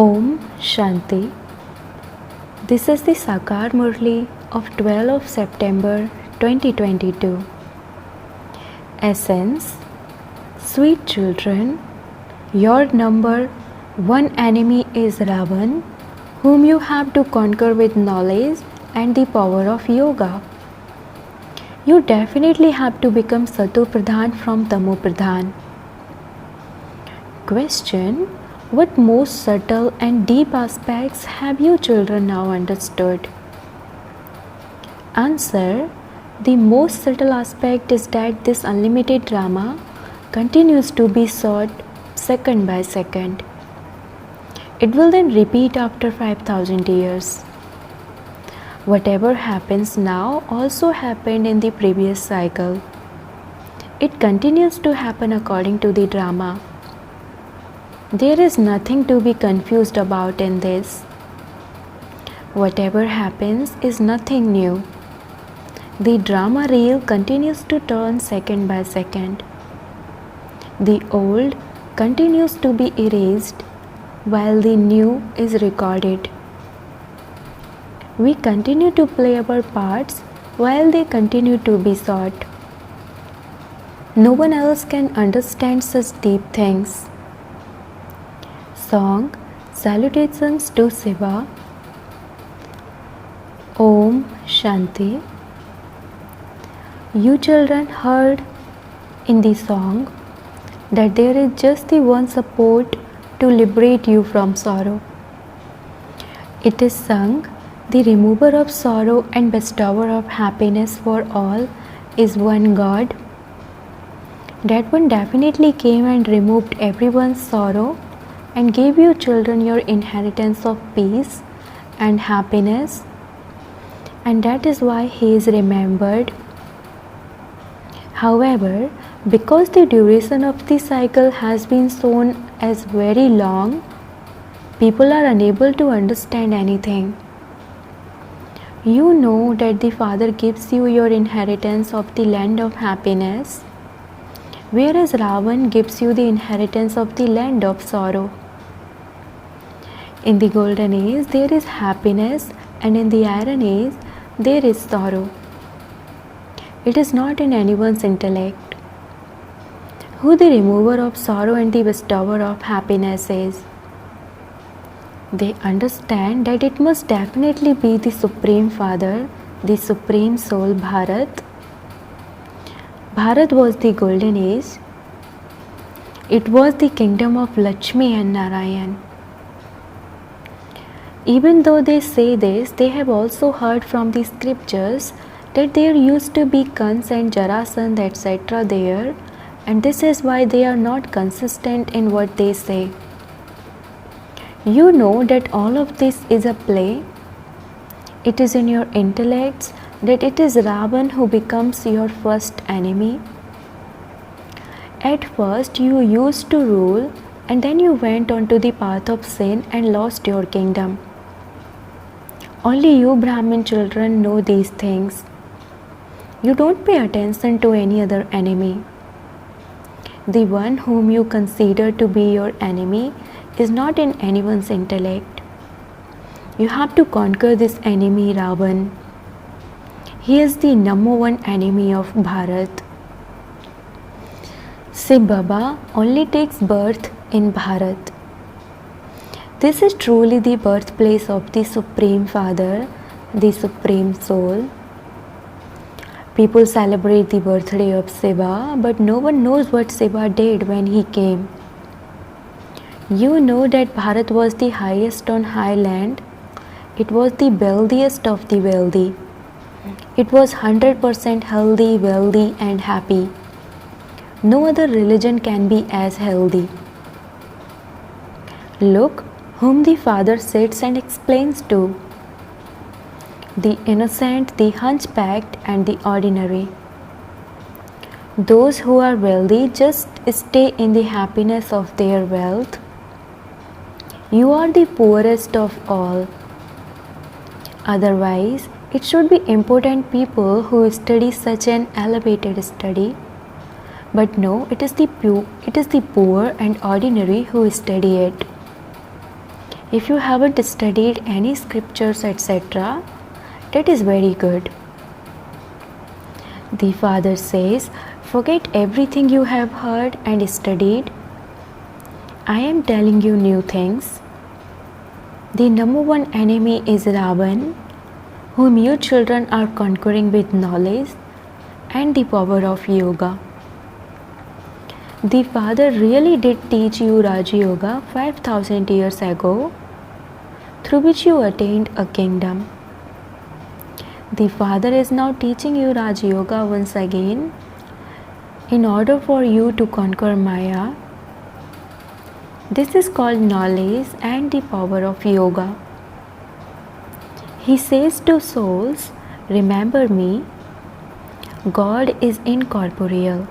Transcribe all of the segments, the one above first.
Om Shanti. This is the Sakar Murli of 12 September 2022. Essence. Sweet children, your number one enemy is Ravan, whom you have to conquer with knowledge and the power of yoga. You definitely have to become Sato Pradhan from Tamo Pradhan. Question. What most subtle and deep aspects have you children now understood? Answer. The most subtle aspect is that this unlimited drama continues to be sought second by second. It will then repeat after 5,000 years. Whatever happens now also happened in the previous cycle. It continues to happen according to the drama. There is nothing to be confused about in this. Whatever happens is nothing new. The drama reel continues to turn second by second. The old continues to be erased while the new is recorded. We continue to play our parts while they continue to be sought. No one else can understand such deep things. Song. Salutations to Shiva. Om Shanti. You children heard in the song that there is just the one support to liberate you from sorrow. It is sung, the remover of sorrow and bestower of happiness for all is one God. That one definitely came and removed everyone's sorrow and gave you children your inheritance of peace and happiness, and that is why he is remembered. However, because the duration of the cycle has been shown as very long, people are unable to understand anything. You know that the Father gives you your inheritance of the land of happiness, whereas Ravan gives you the inheritance of the land of sorrow. In the golden age there is happiness, and in the iron age there is sorrow. It is not in anyone's intellect who the remover of sorrow and the bestower of happiness is. They understand that it must definitely be the Supreme Father, the Supreme Soul Bharat. Bharat was the golden age. It was the kingdom of Lakshmi and Narayan. Even though they say this, they have also heard from the scriptures that there used to be Kans and Jarasandh etc. there, and this is why they are not consistent in what they say. You know that all of this is a play. It is in your intellects that it is Ravan who becomes your first enemy. At first you used to rule, and then you went on to the path of sin and lost your kingdom. Only you Brahmin children know these things. You don't pay attention to any other enemy. The one whom you consider to be your enemy is not in anyone's intellect. You have to conquer this enemy Ravan. He is the number one enemy of Bharat. Shiv Baba only takes birth in Bharat. This is truly the birthplace of the Supreme Father, the Supreme Soul. People celebrate the birthday of Shiva, but no one knows what Shiva did when he came. You know that Bharat was the highest on high land. It was the wealthiest of the wealthy. It was 100% healthy, wealthy and happy. No other religion can be as healthy. Look whom the Father sits and explains to. The innocent, the hunchbacked and the ordinary. Those who are wealthy just stay in the happiness of their wealth. You are the poorest of all. Otherwise, it should be important people who study such an elevated study. But no, it is the poor and ordinary who study it. If you haven't studied any scriptures, etc., that is very good. The Father says, forget everything you have heard and studied. I am telling you new things. The number one enemy is Ravan, whom you children are conquering with knowledge and the power of yoga. The Father really did teach you Raja Yoga 5000 years ago, through which you attained a kingdom. The Father is now teaching you Raja Yoga once again in order for you to conquer Maya. This is called knowledge and the power of yoga. He says to souls, remember me, God is incorporeal.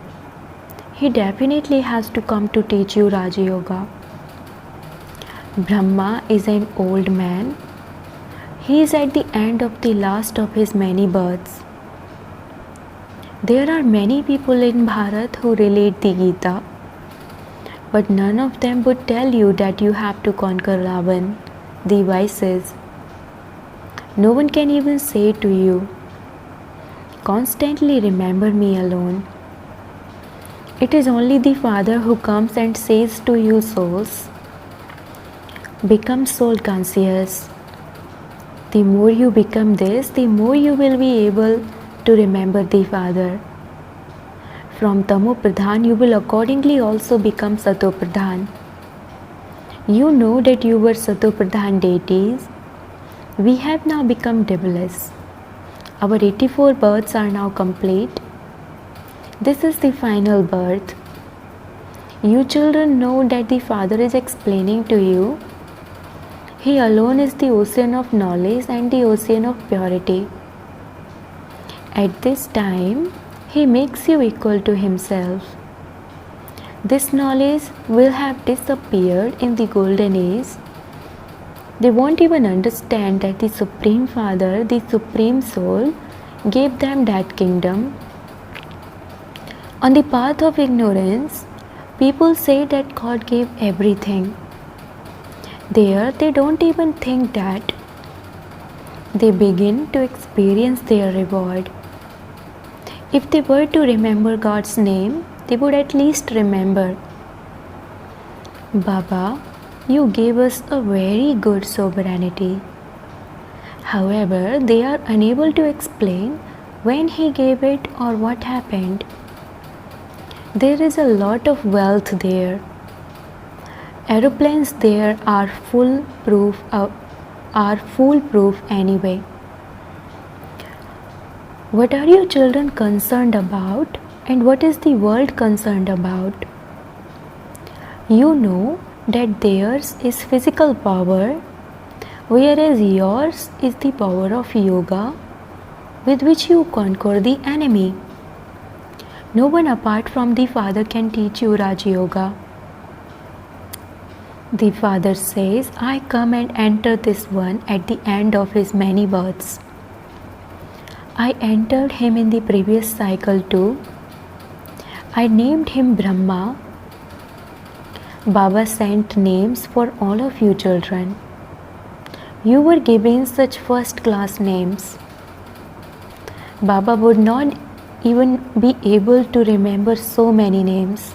He definitely has to come to teach you Raja Yoga. Brahma is an old man. He is at the end of the last of his many births. There are many people in Bharat who relate the Gita, but none of them would tell you that you have to conquer Ravan, the vices. No one can even say to you, constantly remember me alone. It is only the Father who comes and says to you souls, become soul conscious. The more you become this, the more you will be able to remember the Father. From Tamo Pradhan, you will accordingly also become Sato Pradhan. You know that you were Sato Pradhan deities. We have now become devilish. Our 84 births are now complete. This is the final birth. You children know that the Father is explaining to you. He alone is the ocean of knowledge and the ocean of purity. At this time, He makes you equal to Himself. This knowledge will have disappeared in the golden age. They won't even understand that the Supreme Father, the Supreme Soul, gave them that kingdom. On the path of ignorance, people say that God gave everything. There, they don't even think that. They begin to experience their reward. If they were to remember God's name, they would at least remember, Baba, you gave us a very good sovereignty. However, they are unable to explain when He gave it or what happened. There is a lot of wealth there. Aeroplanes there are foolproof anyway. What are your children concerned about, and what is the world concerned about? You know that theirs is physical power, whereas yours is the power of yoga, with which you conquer the enemy. No one apart from the Father can teach you Raja Yoga. The Father says, I come and enter this one at the end of his many births. I entered him in the previous cycle too. I named him Brahma. Baba sent names for all of you children. You were given such first-class names. Baba would not even be able to remember so many names.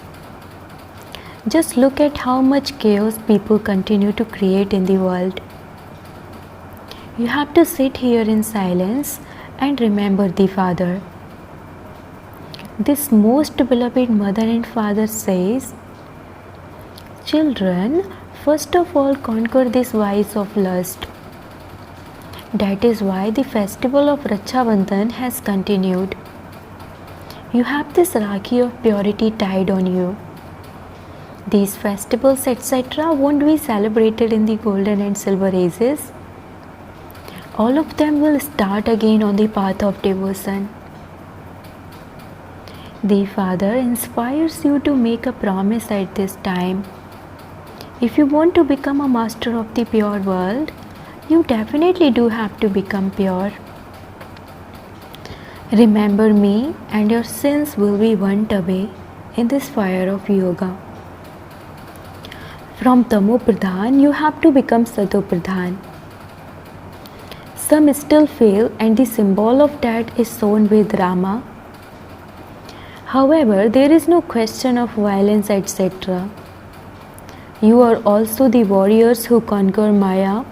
Just look at how much chaos people continue to create in the world. You have to sit here in silence and remember the Father. This most beloved Mother and Father says, children, first of all conquer this vice of lust. That is why the festival of Raksha Bandhan has continued. You have this Rakhi of purity tied on you. These festivals, etc., won't be celebrated in the golden and silver ages. All of them will start again on the path of devotion. The Father inspires you to make a promise at this time. If you want to become a master of the pure world, you definitely do have to become pure. Remember me and your sins will be burnt away in this fire of yoga. From Tamo Pradhan, you have to become Sato Pradhan. Some still fail, and the symbol of that is shown with Rama. However, there is no question of violence, etc. You are also the warriors who conquer Maya.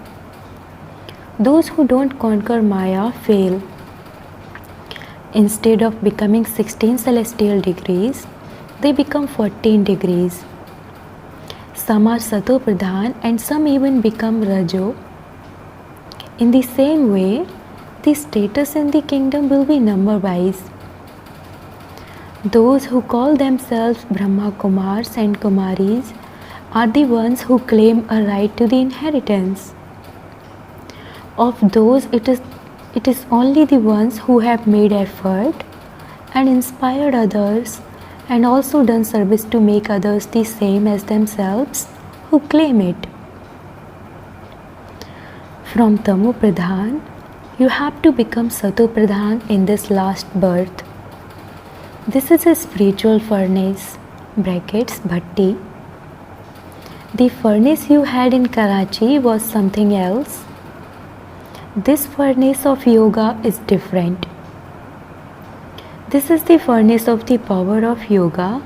Those who don't conquer Maya fail. Instead of becoming 16 celestial degrees, they become 14 degrees. Some are Sato Pradhan and some even become Rajo. In the same way, the status in the kingdom will be number wise. Those who call themselves Brahma Kumars and Kumaris are the ones who claim a right to the inheritance. Of those, it is only the ones who have made effort and inspired others and also done service to make others the same as themselves who claim it. From Tamo Pradhan, you have to become Sato Pradhan in this last birth. This is a spiritual furnace, brackets Bhatti. The furnace you had in Karachi was something else. This furnace of yoga is different. This is the furnace of the power of yoga,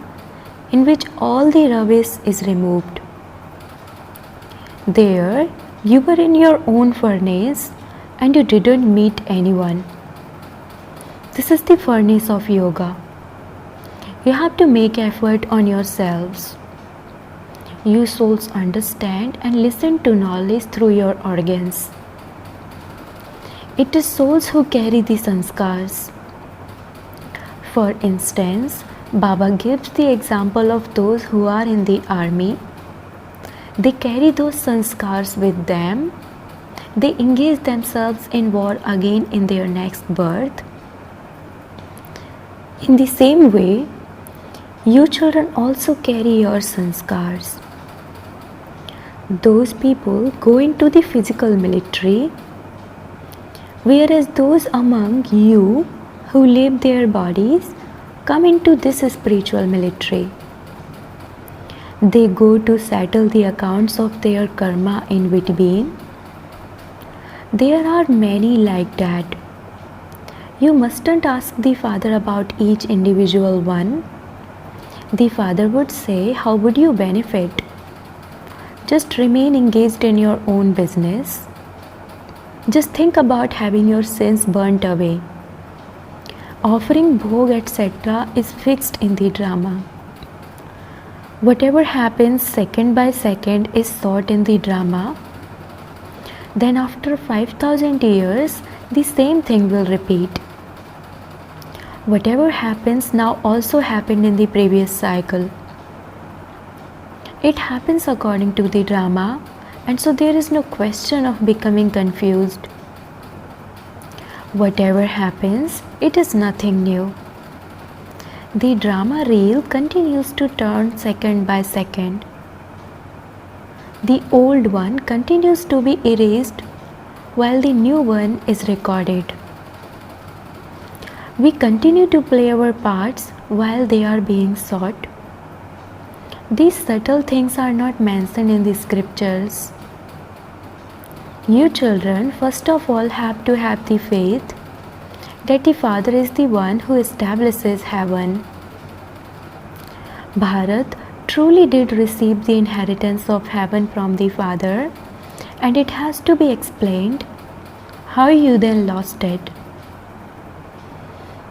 in which all the rubbish is removed. There, you were in your own furnace and you didn't meet anyone. This is the furnace of yoga. You have to make effort on yourselves. You souls understand and listen to knowledge through your organs. It is souls who carry the sanskars. For instance, Baba gives the example of those who are in the army. They carry those sanskars with them. They engage themselves in war again in their next birth. In the same way, you children also carry your sanskars. Those people go into the physical military, whereas those among you who leave their bodies come into this spiritual military. They go to settle the accounts of their karma in between. There are many like that. You mustn't ask the Father about each individual one. The Father would say, how would you benefit? Just remain engaged in your own business. Just think about having your sins burnt away. Offering bhog, etc. is fixed in the drama. Whatever happens second by second is sought in the drama. Then after 5,000 years, the same thing will repeat. Whatever happens now also happened in the previous cycle. It happens according to the drama, and so there is no question of becoming confused. Whatever happens, it is nothing new. The drama reel continues to turn second by second. The old one continues to be erased while the new one is recorded. We continue to play our parts while they are being sought. These subtle things are not mentioned in the scriptures. You children, first of all, have to have the faith that the Father is the one who establishes heaven. Bharat truly did receive the inheritance of heaven from the Father, and it has to be explained how you then lost it.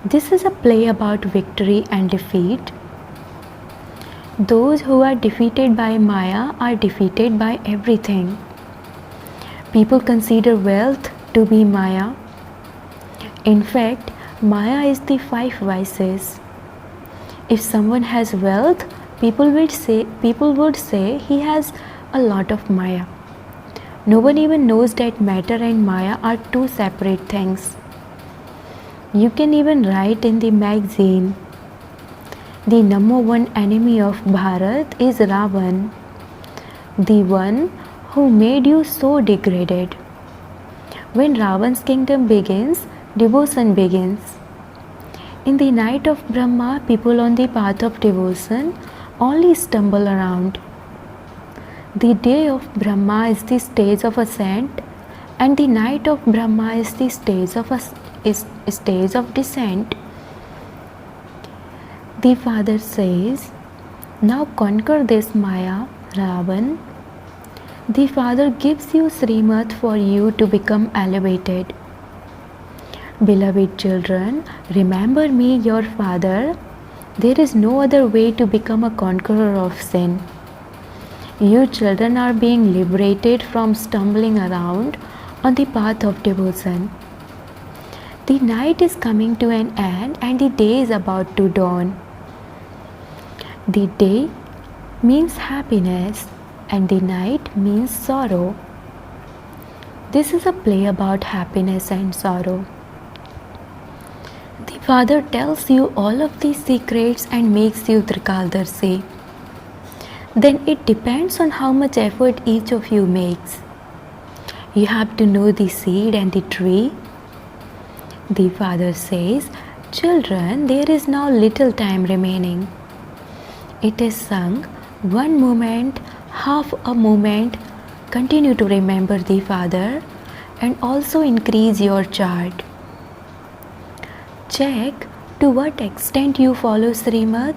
This is a play about victory and defeat. Those who are defeated by Maya are defeated by everything. People consider wealth to be Maya. In fact, Maya is the 5 vices. If someone has wealth, people would say he has a lot of Maya. No one even knows that matter and Maya are two separate things. You can even write in the magazine, the number one enemy of Bharat is Ravan, the one who made you so degraded. When Ravan's kingdom begins, devotion begins. In the night of Brahma, people on the path of devotion only stumble around. The day of Brahma is the stage of ascent, and the night of Brahma is the stage of descent. The Father says, now conquer this Maya, Ravan. The Father gives you Srimad for you to become elevated. Beloved children, remember me, your Father. There is no other way to become a conqueror of sin. You children are being liberated from stumbling around on the path of devotion. The night is coming to an end and the day is about to dawn. The day means happiness and the night means sorrow. This is a play about happiness and sorrow. The Father tells you all of these secrets and makes you Trikaldarshi. Then it depends on how much effort each of you makes. You have to know the seed and the tree. The Father says, children, there is now little time remaining. It is sung, one moment, half a moment. Continue to remember the Father and also increase your chart. Check to what extent you follow Srimad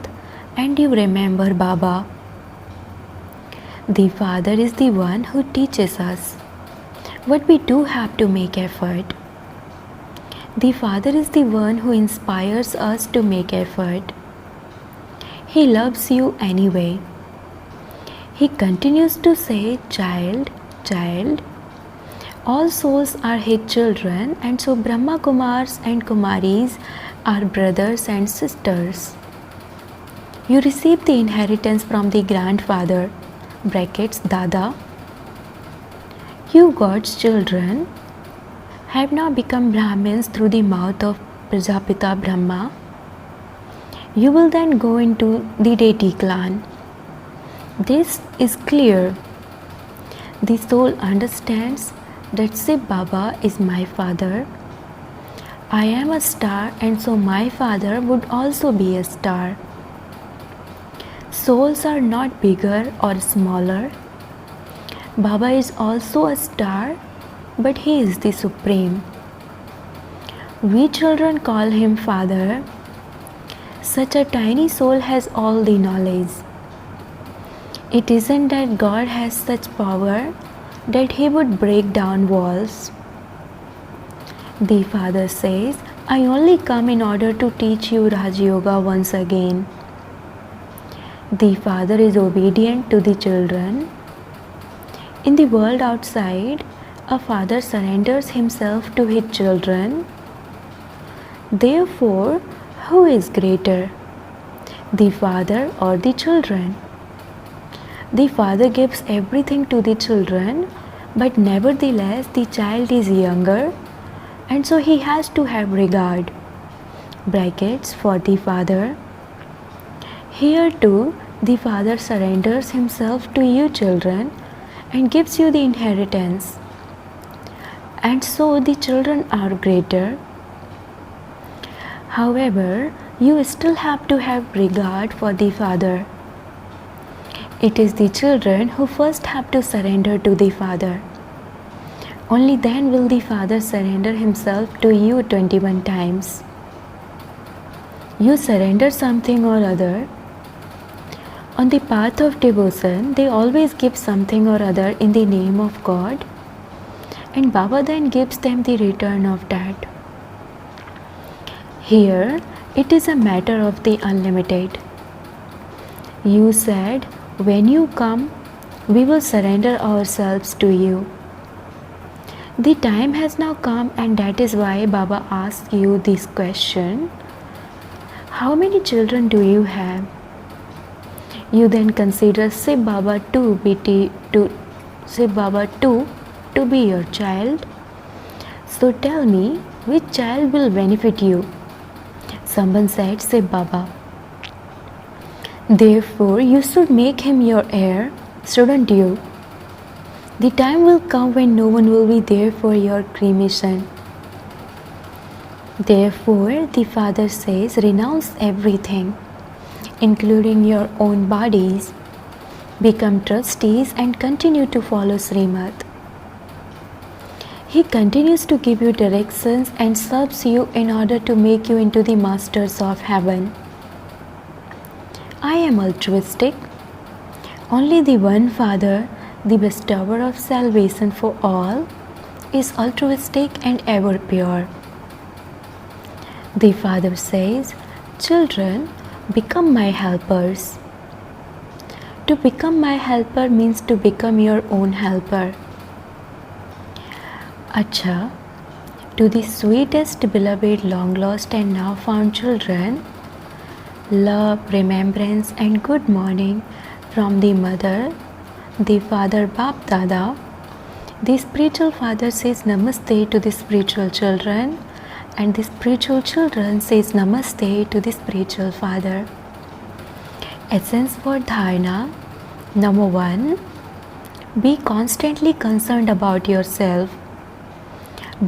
and you remember Baba. The Father is the one who teaches us, but we do have to make effort. The Father is the one who inspires us to make effort. He loves you anyway. He continues to say, child, child. All souls are His children, and so Brahma Kumars and Kumaris are brothers and sisters. You receive the inheritance from the grandfather, brackets Dada. You God's children have now become Brahmins through the mouth of Prajapita Brahma. You will then go into the deity clan. This is clear. The soul understands that Shiv Baba is my father. I am a star and so my father would also be a star. Souls are not bigger or smaller. Baba is also a star, but he is the supreme. We children call him Father. Such a tiny soul has all the knowledge. It isn't that God has such power that he would break down walls. The Father says, I only come in order to teach you Raj Yoga once again. The Father is obedient to the children. In the world outside, a father surrenders himself to his children. Therefore, who is greater, the father or the children? The father gives everything to the children, but nevertheless the child is younger and so he has to have regard. Brackets for the father. Here too, the Father surrenders himself to you children and gives you the inheritance. And so the children are greater. However, you still have to have regard for the Father. It is the children who first have to surrender to the Father. Only then will the Father surrender himself to you 21 times. You surrender something or other. On the path of devotion, they always give something or other in the name of God, and Baba then gives them the return of that. Here, it is a matter of the unlimited. You said, when you come, we will surrender ourselves to you. The time has now come, and that is why Baba asks you this question. How many children do you have? You then consider Shiv Baba too to be your child. So tell me, which child will benefit you? Someone said Shiv Baba. Therefore, you should make him your heir, shouldn't you? The time will come when no one will be there for your cremation. Therefore, the Father says, renounce everything, including your own bodies. become trustees and continue to follow Srimad. He continues to give you directions and serves you in order to make you into the masters of heaven. I am altruistic. Only the one Father, the bestower of salvation for all, is altruistic and ever pure. The Father says, "Children, become my helpers." To become my helper means to become your own helper. Acha, to the sweetest, beloved, long lost and now found children, love, remembrance and good morning from the Mother, the Father Bap Dada. The spiritual father says namaste to the spiritual children, and the spiritual children says namaste to the spiritual father. Essence for dharana. Number 1. Be constantly concerned about yourself.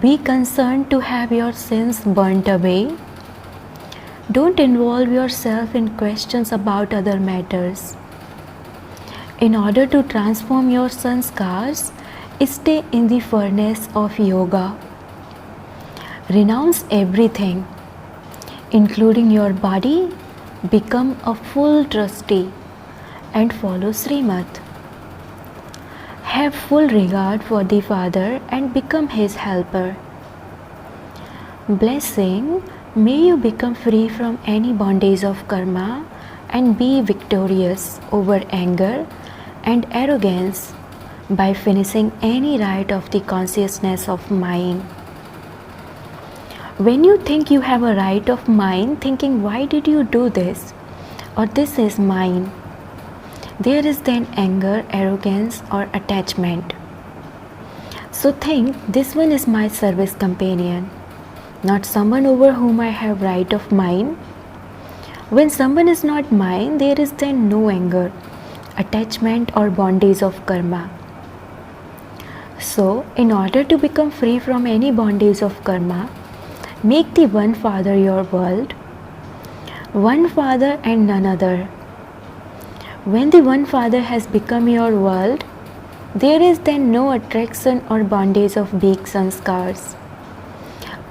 Be concerned to have your sins burnt away. Don't involve yourself in questions about other matters. In order to transform your sanskars, stay in the furnace of yoga. Renounce everything, including your body. Become a full trustee and follow Srimad. Have full regard for the Father and become His helper. Blessing, may you become free from any bondage of karma and be victorious over anger and arrogance by finishing any rite of the consciousness of mind. When you think you have a right of mind, thinking why did you do this or this is mine, there is then anger, arrogance or attachment. So think, this one is my service companion, not someone over whom I have right of mine. When someone is not mine, there is then no anger, attachment or bondage of karma. So, in order to become free from any bondage of karma, make the one Father your world, one Father and none other. When the one Father has become your world, there is then no attraction or bondage of big sanskars.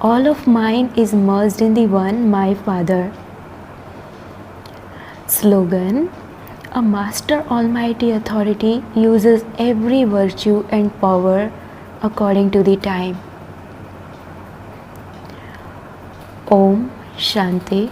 All of mine is merged in the one, my Father. Slogan: a Master Almighty Authority uses every virtue and power according to the time. Om Shanti.